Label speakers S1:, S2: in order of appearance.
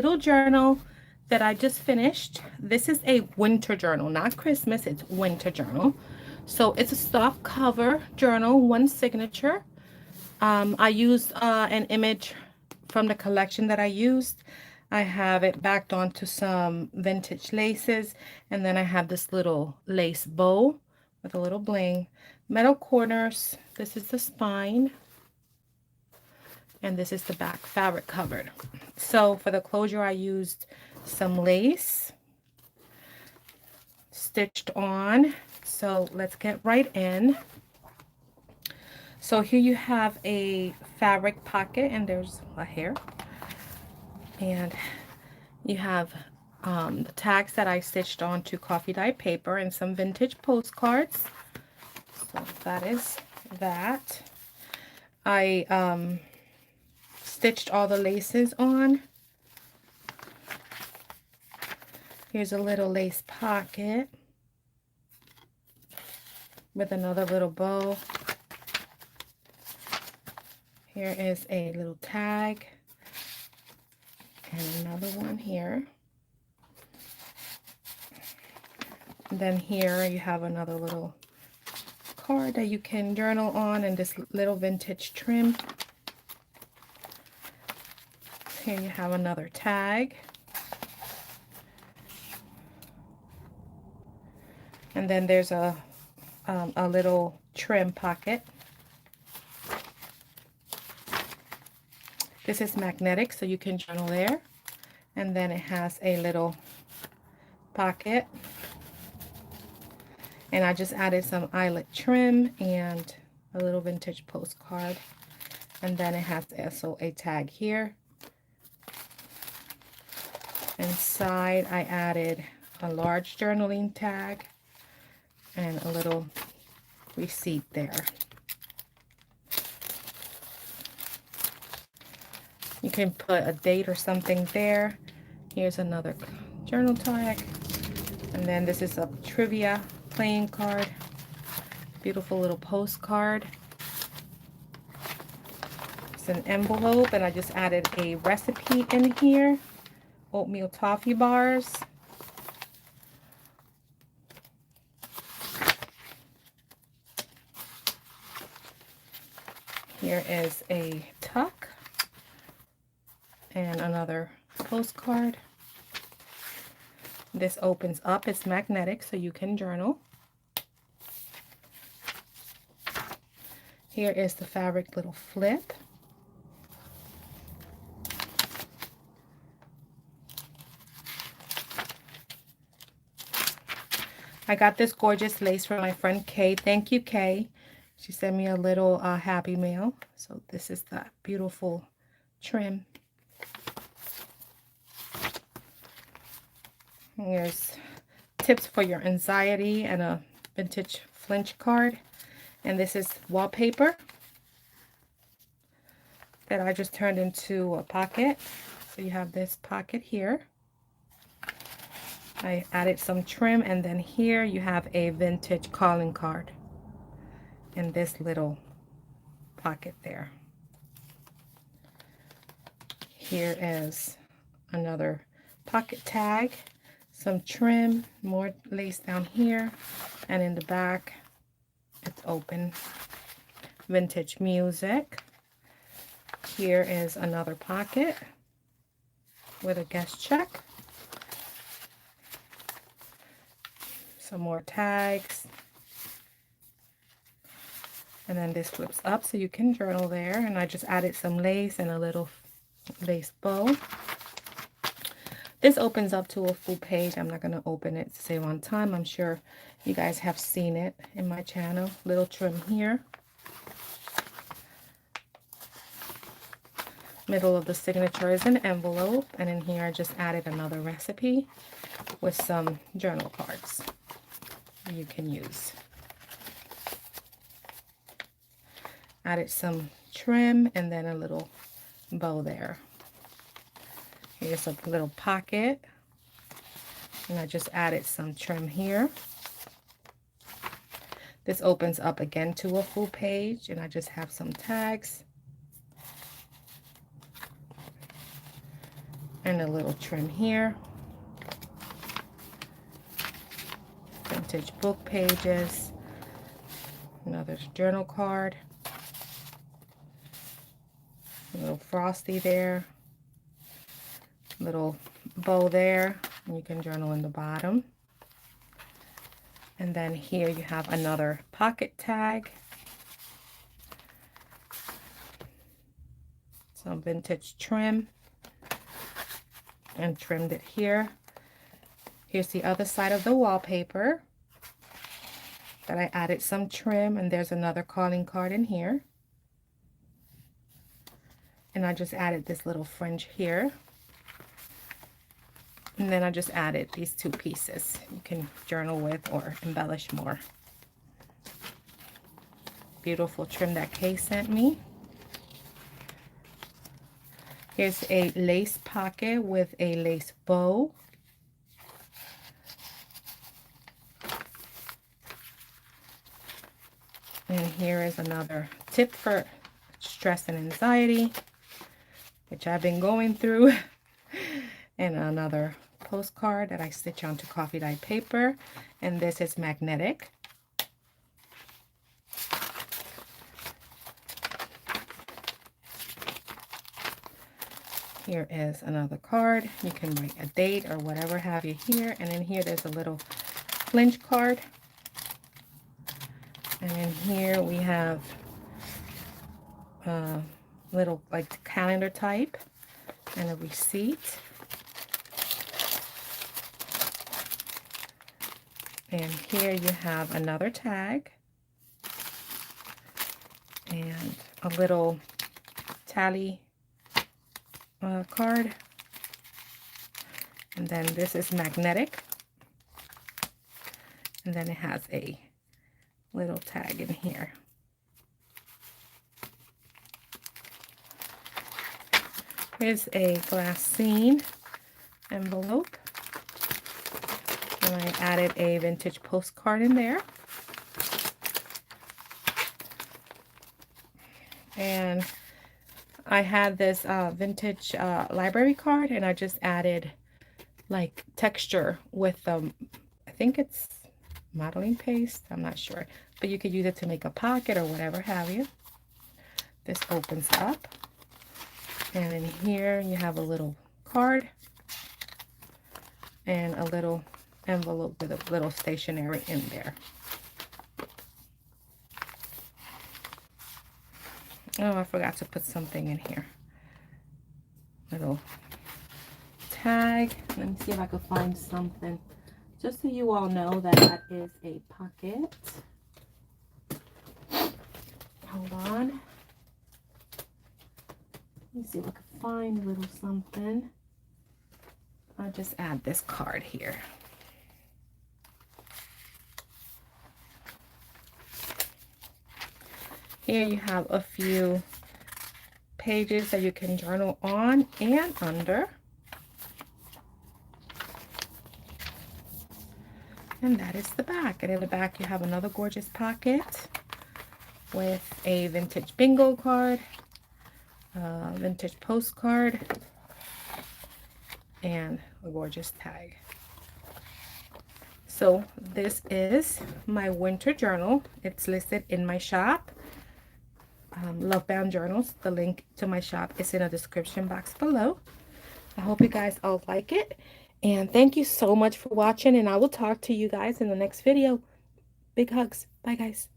S1: little journal that I just finished. This is a winter journal, not Christmas, it's winter journal. So it's a soft cover journal, one signature. I used an image from the collection that I used. I have it backed onto some vintage laces, and then I have this little lace bow with a little bling. Metal corners. This is the spine, and this is the back, fabric covered. So for the closure, I used some lace stitched on. So let's get right in. So here you have a fabric pocket, and there's a hair, and you have the tags that I stitched onto coffee dye paper and some vintage postcards. So that is that. I stitched all the laces on. Here's a little lace pocket with another little bow. Here is a little tag and another one here. And then here you have another little card that you can journal on, and this little vintage trim. Here you have another tag. And then there's a little trim pocket. This is magnetic, so you can journal there. And then it has a little pocket. And I just added some eyelet trim and a little vintage postcard. And then it has also a tag here. Inside, I added a large journaling tag and a little receipt there. You can put a date or something there. Here's another journal tag. And then this is a trivia playing card. Beautiful little postcard. It's an envelope, and I just added a recipe in here. Oatmeal toffee bars. Here is a tuck and another postcard. This opens up. It's magnetic, so you can journal. Here is the fabric little flip. I got this gorgeous lace from my friend Kay. Thank you, Kay. She sent me a little happy mail. So this is that beautiful trim. Here's tips for your anxiety and a vintage flinch card. And this is wallpaper that I just turned into a pocket. So you have this pocket here. I added some trim, and then here you have a vintage calling card in this little pocket there. Here is another pocket tag, some trim, more lace down here, and in the back it's open. Vintage music. Here is another pocket with a guest check. Some more tags. And then this flips up so you can journal there. And I just added some lace and a little lace bow. This opens up to a full page. I'm not going to open it to save on time. I'm sure you guys have seen it in my channel. Little trim here. Middle of the signature is an envelope. And in here I just added another recipe with some journal cards you can use. Added some trim and then a little bow there. Here's a little pocket, and I just added some trim here. This opens up again to a full page, and I just have some tags And a little trim here. Vintage book pages. Another journal card. A little frosty there. Little bow there. And you can journal in the bottom. And then here you have another pocket tag. Some vintage trim. And trimmed it here. Here's the other side of the wallpaper that I added some trim, and there's another calling card in here. And I just added this little fringe here. And then I just added these two pieces you can journal with or embellish more. Beautiful trim that Kay sent me. Here's a lace pocket with a lace bow. And here is another tip for stress and anxiety, which I've been going through. And another postcard that I stitch onto coffee dyed paper. And this is magnetic. Here is another card. You can write a date or whatever have you here. And in here there's a little flinch card. And in here we have a little like calendar type and a receipt. And here you have another tag and a little tally card. And then this is magnetic. And then it has a little tag in here. Here's a glassine envelope. And I added a vintage postcard in there. And I had this vintage library card, and I just added like texture with I think it's modeling paste, I'm not sure, but you could use it to make a pocket or whatever have you. This opens up, and in here you have a little card and a little envelope with a little stationery in there. Oh, I forgot to put something in here. Little tag. Let me see if I can find something. Just so you all know that that is a pocket. Hold on. Let me see if I can find a little something. I'll just add this card here. Here you have a few pages that you can journal on and under. And that is the back. And in the back you have another gorgeous pocket with a vintage bingo card, a vintage postcard, and a gorgeous tag. So this is my winter journal. It's listed in my shop. Lovebound Journals. The link to my shop is in the description box below. I hope you guys all like it, and thank you so much for watching, and I will talk to you guys in the next video. Big hugs. Bye guys.